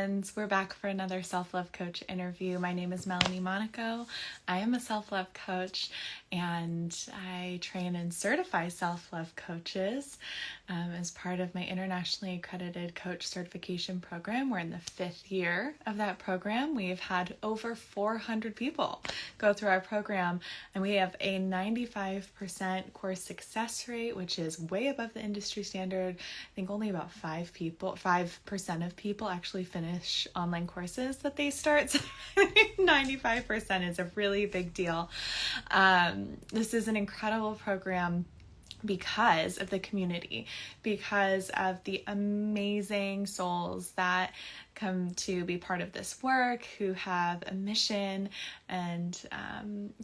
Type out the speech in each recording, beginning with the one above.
friends. We're back for another self-love coach interview. My name is Melanie Monaco. I am a self-love coach and I train and certify self-love coaches as part of my internationally accredited coach certification program. We're in the 5th year of that program. We've had over 400 people go through our program, and we have a 95% course success rate, which is way above the industry standard. I think only about 5% of people actually finish online courses that they start. So 95% is a really big deal. This is an incredible program because of the community, because of the amazing souls that come to be part of this work, who have a mission and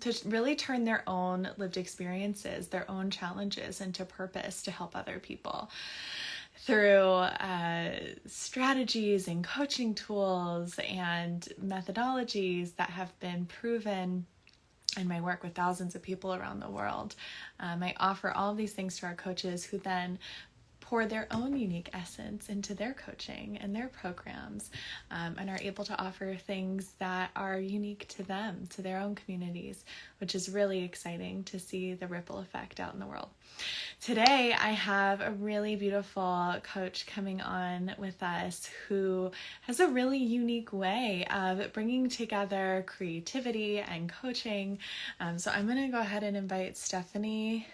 to really turn their own lived experiences, their own challenges into purpose to help other people through strategies and coaching tools and methodologies that have been proven in my work with thousands of people around the world. I offer all of these things to our coaches who then pour their own unique essence into their coaching and their programs, and are able to offer things that are unique to them, to their own communities, which is really exciting to see the ripple effect out in the world. Today, I have a really beautiful coach coming on with us who has a really unique way of bringing together creativity and coaching. So I'm going to go ahead and invite Stephanie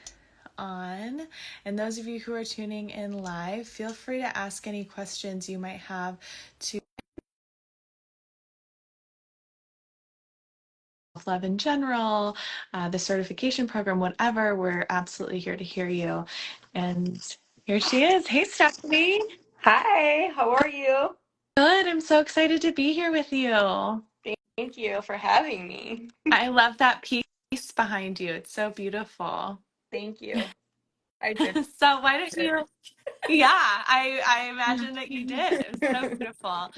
on. And those of you who are tuning in live, feel free to ask any questions you might have to self-love in general, the certification program, whatever. We're absolutely here to hear you. And here she is. Hey, Stephanie. Hi, how are you? Good. I'm so excited to be here with you. Thank you for having me. I love that piece behind you. It's so beautiful. Thank you. I did. So why don't you? Yeah, I imagine that you did. It was so beautiful.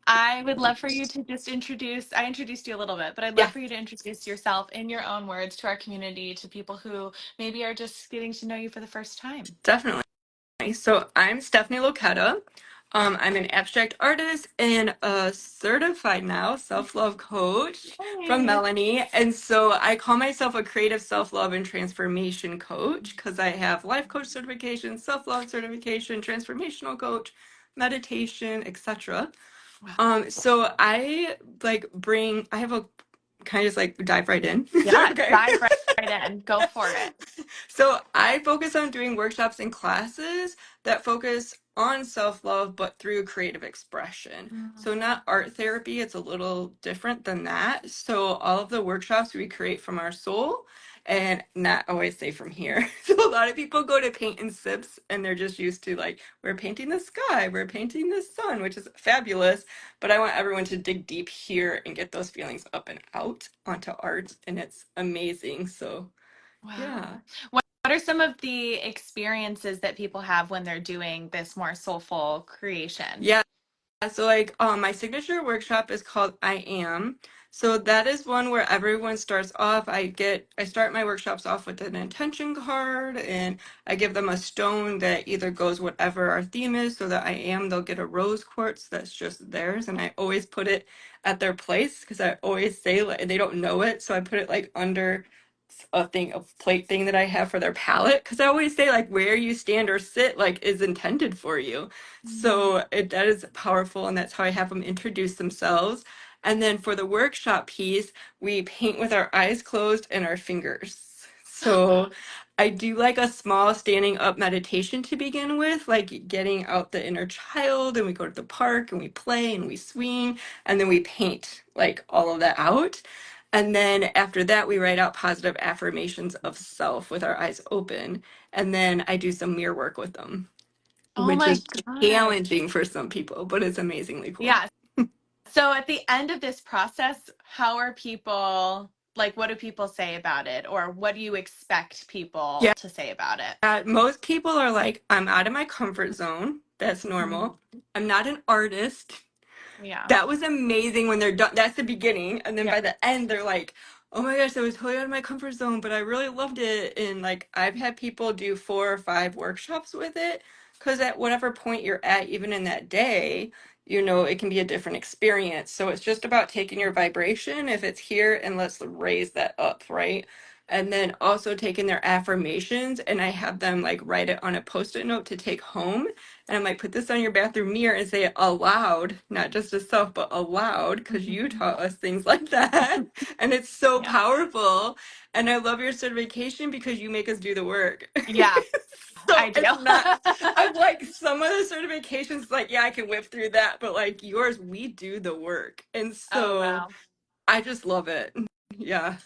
I would love for you to just I introduced you a little bit, but I'd love Yeah, for you to introduce yourself in your own words to our community, to people who maybe are just getting to know you for the first time. definitely. So I'm Stephanie Locchetta. I'm an abstract artist and a certified now self-love coach from Hey. Melanie. And so I call myself a creative self-love and transformation coach because I have life coach certification, self-love certification, transformational coach, meditation, etc. Wow. So I I have a kind of just like dive right in. Yeah, Okay. dive right in. Go for it. So I focus on doing workshops and classes that focus on self-love, but through creative expression. So not art therapy, it's a little different than that. So all of the workshops we create from our soul and not always say from here. So a lot of people go to paint and sips and they're just used to like, we're painting the sky, we're painting the sun, which is fabulous. But I want everyone to dig deep here and get those feelings up and out onto art. And it's amazing. So yeah. Wow. What are some of the experiences that people have when they're doing this more soulful creation? Yeah. So like my signature workshop is called I Am. So that is one where everyone starts off. I start my workshops off with an intention card and I give them a stone that either goes whatever our theme is. So that I am, they'll get a rose quartz that's just theirs. And I always put it at their place because I always say like they don't know it. So I put it like under a plate thing that I have for their palette because I always say like where you stand or sit like is intended for you. So that is powerful, and that's how I have them introduce themselves. And then for the workshop piece, we paint with our eyes closed and our fingers. So I do like a small standing up meditation to begin with, like getting out the inner child, and we go to the park and we play and we swing, and then we paint like all of that out. And then after that, we write out positive affirmations of self with our eyes open. And then I do some mirror work with them, Oh which my is God. challenging for some people, but it's amazingly cool. Yeah. So at the end of this process, how are people, like, what do people say about it? Or what do you expect people Yeah, to say about it? most people are like, I'm out of my comfort zone. That's Mhm. normal. I'm not an artist. Yeah. That was amazing when they're done. That's the beginning. And then Yeah. by the end, they're like, oh my gosh, I was totally out of my comfort zone, but I really loved it. And like, I've had people do 4 or 5 workshops with it. because at whatever point you're at, even in that day, you know, it can be a different experience. So it's just about taking your vibration, if it's here, and let's raise that up, right? And then also taking their affirmations, and I have them like write it on a post-it note to take home. And I'm like, put this on your bathroom mirror and say it aloud, not just to self, but aloud, because you Mhm. taught us things like that. And it's so Yeah. powerful. And I love your certification because you make us do the work. Yeah, So I do. it's not, I'm like, some of the certifications, like, yeah, I can whip through that, but like yours, we do the work. And Oh, so wow. I just love it. Yeah.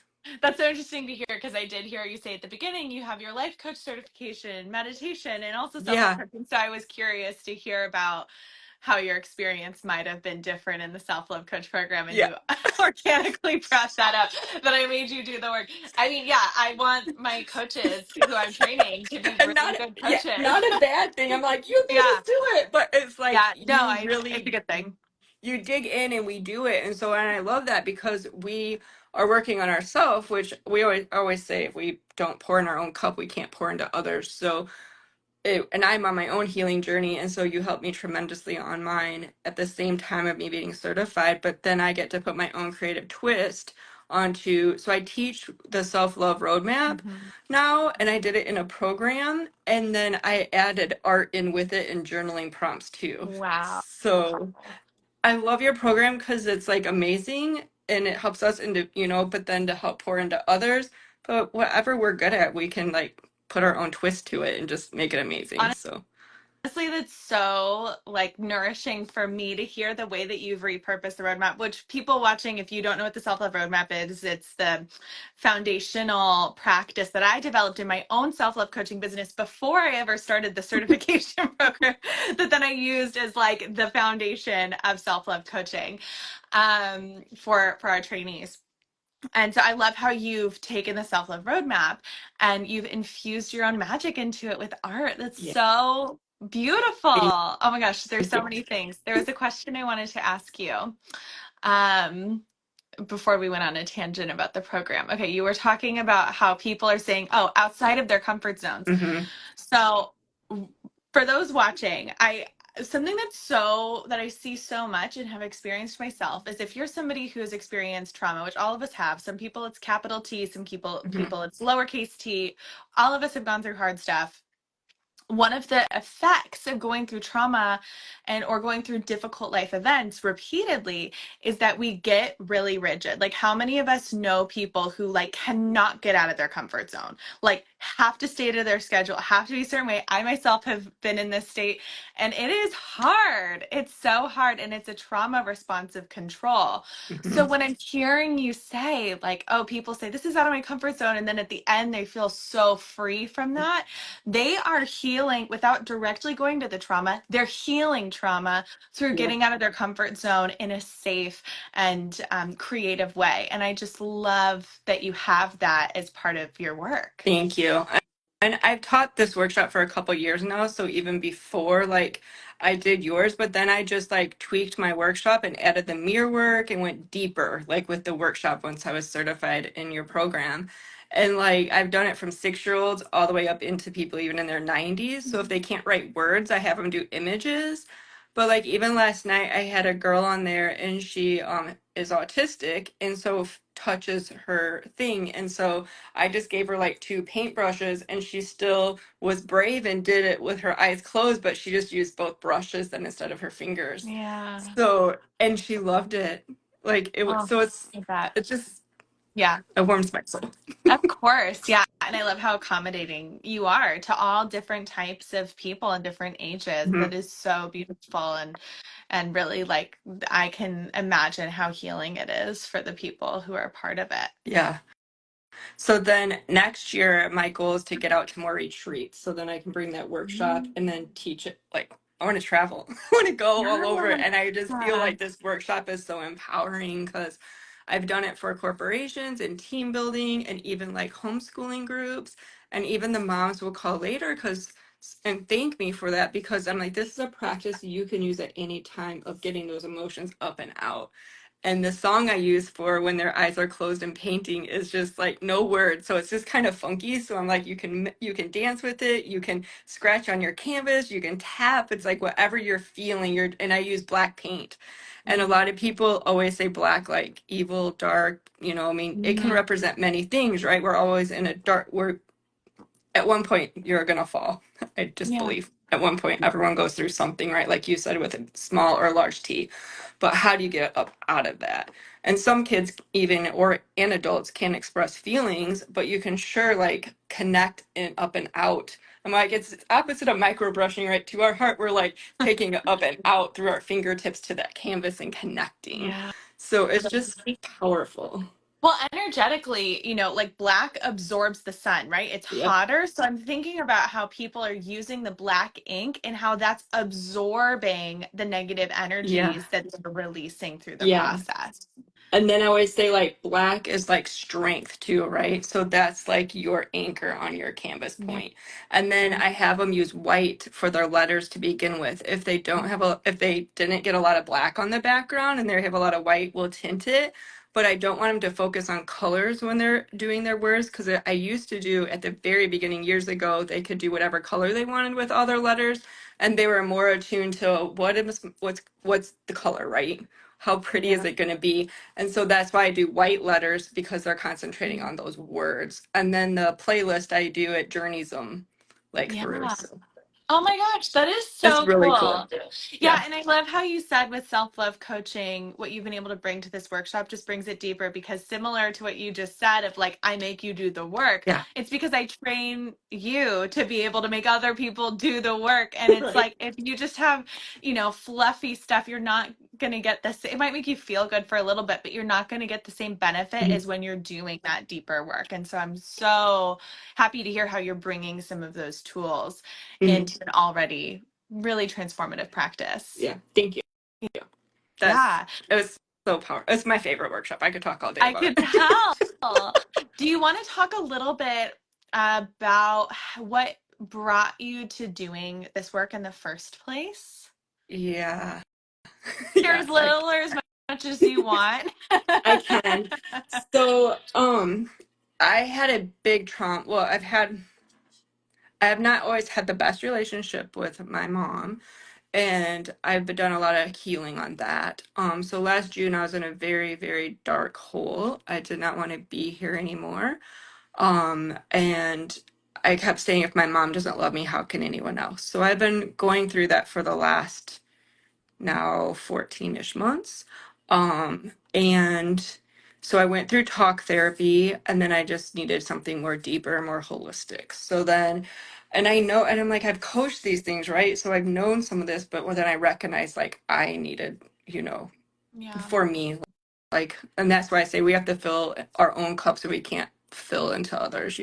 That's so interesting to hear because I did hear you say at the beginning you have your life coach certification, meditation, and also self love Yeah. coaching. So I was curious to hear about how your experience might have been different in the self love coach program, and Yeah. you organically brought that up. That I made you do the work. I mean, yeah, I want my coaches who I'm training to be And really not, good yeah, coaches. not a bad thing. I'm like, you made us Yeah, do it. But it's like, yeah. No, you it's a really, good thing. you dig in and we do it. And so, and I love that because we are working on ourselves, which we always say, if we don't pour in our own cup, we can't pour into others. So and I'm on my own healing journey, and so you helped me tremendously on mine at the same time of me being certified. But then I get to put my own creative twist onto. So I teach the self-love roadmap Mhm. now, and I did it in a program, and then I added art in with it and journaling prompts too. Wow. So I love your program because it's like amazing and it helps us into, you know, but then to help pour into others. But whatever we're good at, we can like put our own twist to it and just make it amazing. So, Honestly, that's so like nourishing for me to hear the way that you've repurposed the roadmap, which people watching, if you don't know what the self-love roadmap is, it's the foundational practice that I developed in my own self-love coaching business before I ever started the certification program that then I used as like the foundation of self-love coaching for our trainees. And so I love how you've taken the self love roadmap and you've infused your own magic into it with art. That's yeah. so beautiful. Thank Oh my gosh, there's so you. many things. There was a question I wanted to ask you um, before we went on a tangent about the program. Okay, you were talking about how people are saying, oh, outside of their comfort zones. Hmm. So for those watching, I something that I see so much and have experienced myself is if you're somebody who has experienced trauma, which all of us have, some people it's capital T, some Hmm. people it's lowercase t, all of us have gone through hard stuff. One of the effects of going through trauma and or going through difficult life events repeatedly is that we get really rigid. Like how many of us know people who like cannot get out of their comfort zone, like have to stay to their schedule, have to be a certain way. I myself have been in this state and it is hard. It's so hard and it's a trauma responsive control. So Hmm. when I'm hearing you say like, oh, people say this is out of my comfort zone and then at the end they feel so free from that, they are healing without directly going to the trauma. They're healing trauma through Yeah. getting out of their comfort zone in a safe and creative way. And I just love that you have that as part of your work. Thank you. And I've taught this workshop for a couple years now, so even before like I did yours, but then I just like tweaked my workshop and added the mirror work and went deeper like with the workshop once I was certified in your program. And like I've done it from 6 year olds all the way up into people even in their 90s. So if they can't write words, I have them do images. But like even last night I had a girl on there and she is autistic and so touches her thing. And so I just gave her like two paintbrushes and she still was brave and did it with her eyes closed, but she just used both brushes then instead of her fingers. Yeah. So, and she loved it. Like it was, Oh, so I bet. it's just, Yeah. it warms my soul. Of course, yeah. And I love how accommodating you are to all different types of people and different ages. That Mhm. is so beautiful and really like I can imagine how healing it is for the people who are part of it. Yeah. So then next year, my goal is to get out to more retreats. So then I can bring that workshop and then teach it. Like, I want to travel, I want to go all over. And I just feel Yeah. like this workshop is so empowering because I've done it for corporations and team building and even like homeschooling groups. And even the moms will call later and thank me for that because I'm like, this is a practice you can use at any time of getting those emotions up and out. And the song I use for when their eyes are closed and painting is just like no words. So it's just kind of funky. So I'm like, you can dance with it, you can scratch on your canvas, you can tap. It's like whatever you're feeling. And I use black paint. And a lot of people always say black like evil, dark, I mean, it can Mhm. represent many things, right? We're always in a dark, we're at one point you're gonna fall. I just Yeah. believe at one point everyone goes through something, right? Like you said, with a small or large T. But how do you get up out of that? And some kids even or and adults can express feelings, but you can sure like connect and up and out. I'm like, it's opposite of micro brushing, right? To our heart, we're like taking it up and out through our fingertips to that canvas and connecting. Yeah. So it's just powerful. Well, energetically, like black absorbs the sun, right? It's Yep. hotter. So I'm thinking about how people are using the black ink and how that's absorbing the negative Yeah. energies that they're releasing through the Yeah. process. And then I always say like black is like strength too, right? So that's like your anchor on your canvas Yeah. point. And then I have them use white for their letters to begin with. If they didn't get a lot of black on the background and they have a lot of white, we'll tint it. But I don't want them to focus on colors when they're doing their words because I used to do at the very beginning years ago, they could do whatever color they wanted with all their letters. And they were more attuned to what's the color, right? How pretty is Yeah. it going to be? And so that's why I do white letters because they're concentrating on those words. And then the playlist I do, it journeys them like through. Yeah. So Oh my gosh, that is it's so really cool. cool. Yeah, Yeah. and I love how you said with self-love coaching, what you've been able to bring to this workshop just brings it deeper because similar to what you just said of like, I make you do the work, Yeah. it's because I train you to be able to make other people do the work. And it's Right. like, if you just have, fluffy stuff, you're not going to get this. It might make you feel good for a little bit, but you're not going to get the same benefit Mhm. as when you're doing that deeper work. And so I'm so happy to hear how you're bringing some of those tools Mhm. into an already really transformative practice. Yeah. Thank you. That's Yeah, it was so powerful. It's my favorite workshop. I could talk all day I about could it. tell. Do you want to talk a little bit about what brought you to doing this work in the first place? Yeah. Share as Yes, little or as much as you want. I can. So, I had a big trauma. Well, I have not always had the best relationship with my mom, and I've done a lot of healing on that. So last June I was in a very, very dark hole. I did not want to be here anymore. And I kept saying, if my mom doesn't love me, how can anyone else? So I've been going through that for the last now 14-ish months. And so I went through talk therapy and then I just needed something more deeper, more holistic. So then, and I know, and I'm like, I've coached these things, right? So I've known some of this, but then I recognized like I needed, Yeah. for me, like, and that's why I say we have to fill our own cup so we can't fill into others.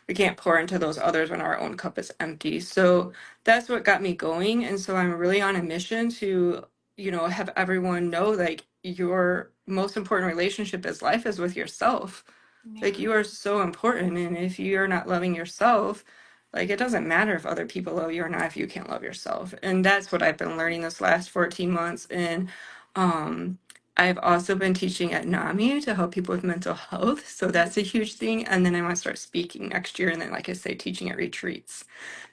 We can't pour into those others when our own cup is empty. So that's what got me going. And so I'm really on a mission to, have everyone know like your most important relationship is life is with yourself. Like Yeah. you are so important. And if you're not loving yourself, like it doesn't matter if other people love you or not if you can't love yourself. And that's what I've been learning this last 14 months. And um I've also been teaching at NAMI to help people with mental health. So that's a huge thing. And then I want to start speaking next year. And then, like I say, teaching at retreats.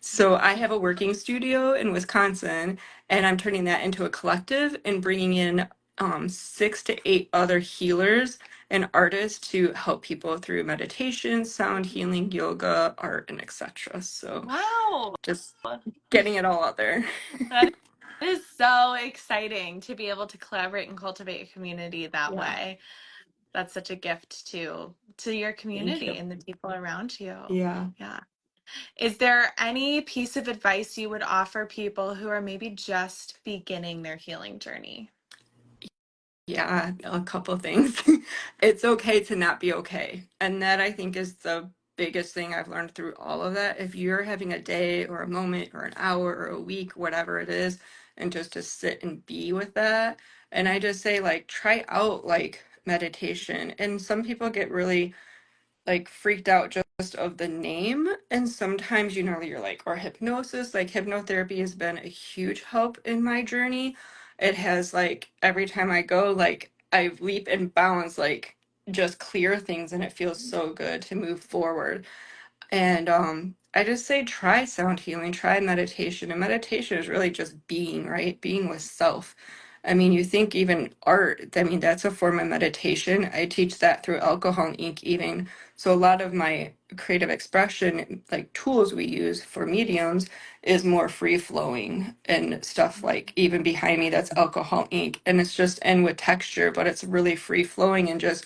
So I have a working studio in Wisconsin, and I'm turning that into a collective and bringing in 6 to 8 other healers and artists to help people through meditation, sound healing, yoga, art, and etc. So Wow. just getting it all out there. That is so exciting to be able to collaborate and cultivate a community that Yeah. way. That's such a gift to your Thank community you. and the people around you. Yeah. Yeah. Is there any piece of advice you would offer people who are maybe just beginning their healing journey? Yeah, a couple things. It's okay to not be okay. And that I think is the biggest thing I've learned through all of that. If you're having a day or a moment or an hour or a week, whatever it is, and just to sit and be with that. And I just say, like, try out like meditation. And some people get really like freaked out just of the name. And sometimes, you're like, or hypnosis, like hypnotherapy has been a huge help in my journey. It has like every time I go, like I leap and bounds, like just clear things, and it feels so good to move forward. And I just say try sound healing, try meditation. And meditation is really just being, right? Being with self. I mean, you think even art, I mean, that's a form of meditation. I teach that through alcohol and ink eating. So a lot of my creative expression, like tools we use for mediums, is more free flowing and stuff like even behind me, that's alcohol ink. And it's just, and with texture, but it's really free flowing and just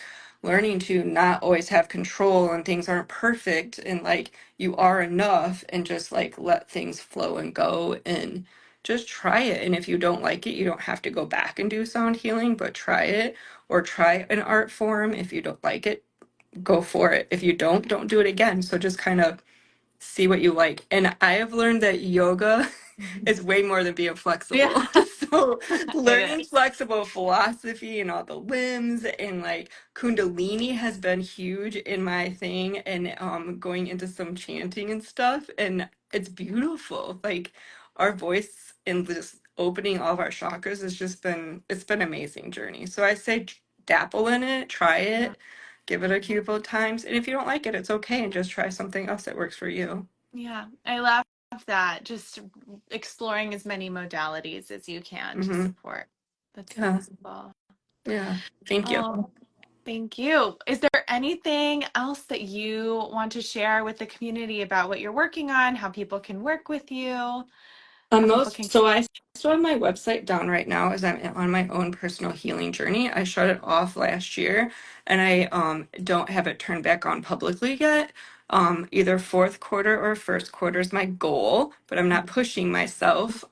learning to not always have control and things aren't perfect and like you are enough and just like let things flow and go and just try it. And if you don't like it, you don't have to go back and do sound healing, but try it or try an art form. If you don't like it, go for it. If you don't do it again. So just kind of see what you like. And I have learned that yoga is way more than being Yeah, flexible. So it learning is. flexible philosophy and all the limbs and like Kundalini has been huge in my thing and going into some chanting and stuff. And it's beautiful. Like our voice and just opening all of our chakras has just been, it's been an amazing journey. So I say dabble in it, try Yeah. it, give it a couple of times. And if you don't like it, it's okay and just try something else that works for you. Yeah, I love that. Just exploring as many modalities as you can to Hmm. support. That's Yeah. beautiful. Yeah. Thank you. Oh, thank you. Is there anything else that you want to share with the community about what you're working on, how people can work with you, how people can. So I still have my website down right now as I'm on my own personal healing journey. I shut it off last year and I don't have it turned back on publicly yet. Either fourth quarter or first quarter is my goal, but I'm not pushing myself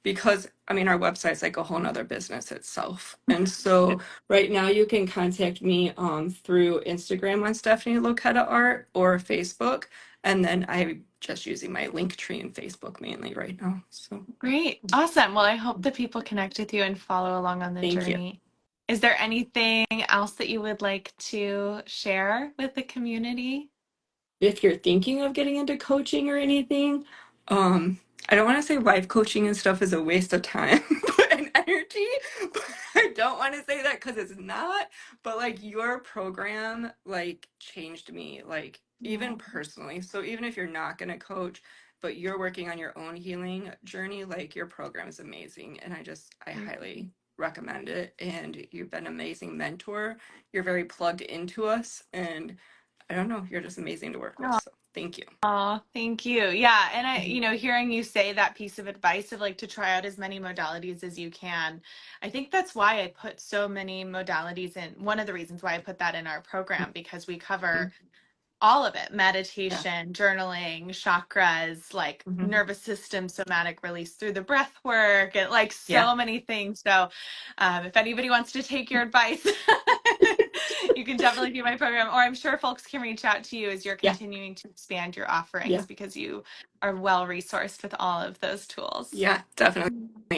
because I mean our website's like a whole nother business itself. And so right now you can contact me through Instagram on Stephanie Locchetta Art or Facebook. And then I'm just using my link tree in Facebook mainly right now. So Great. Awesome. Well, I hope that people connect with you and follow along on the thank you. journey. Is there anything else that you would like to share with the community? If you're thinking of getting into coaching or anything, um, I don't want to say life coaching and stuff is a waste of time and energy, but I don't want to say that because it's not. But like your program, like changed me, like Yeah. even personally. So even if you're not going to coach, but you're working on your own healing journey, like your program is amazing, and I Thank highly recommend it. And you've been an amazing mentor. You're very plugged into us, and I don't know. You're just amazing to work with. you. So thank you. Oh, thank you. Yeah. And Mhm. hearing you say that piece of advice of like to try out as many modalities as you can, I think that's why I put so many modalities in. One of the reasons why I put that in our program, because we cover all of it: Yeah. meditation, journaling, chakras, like Hmm. nervous system, somatic release through the breath work, and like Yeah. so many things. So if anybody wants to take your advice, you can definitely do my program, or I'm sure folks can reach out to you as you're Yeah. continuing to expand your Yeah. offerings because you are well resourced with all of those tools. Yeah. Definitely.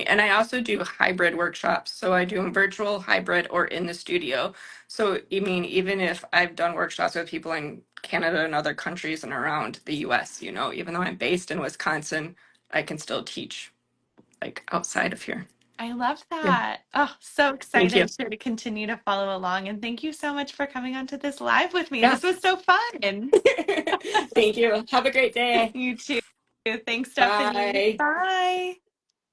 And I also do hybrid workshops. So I do them virtual, hybrid, or in the studio. So, I mean, even if I've done workshops with people in Canada and other countries and around the US, even though I'm based in Wisconsin, I can still teach like outside of here. I love Yeah. that. Oh, so Thank you. excited to continue to follow along. And thank you so much for coming onto this live with me. Yeah. This was so fun. Thank you. Have a great day. You too. Thanks, Stephanie. Bye. Bye.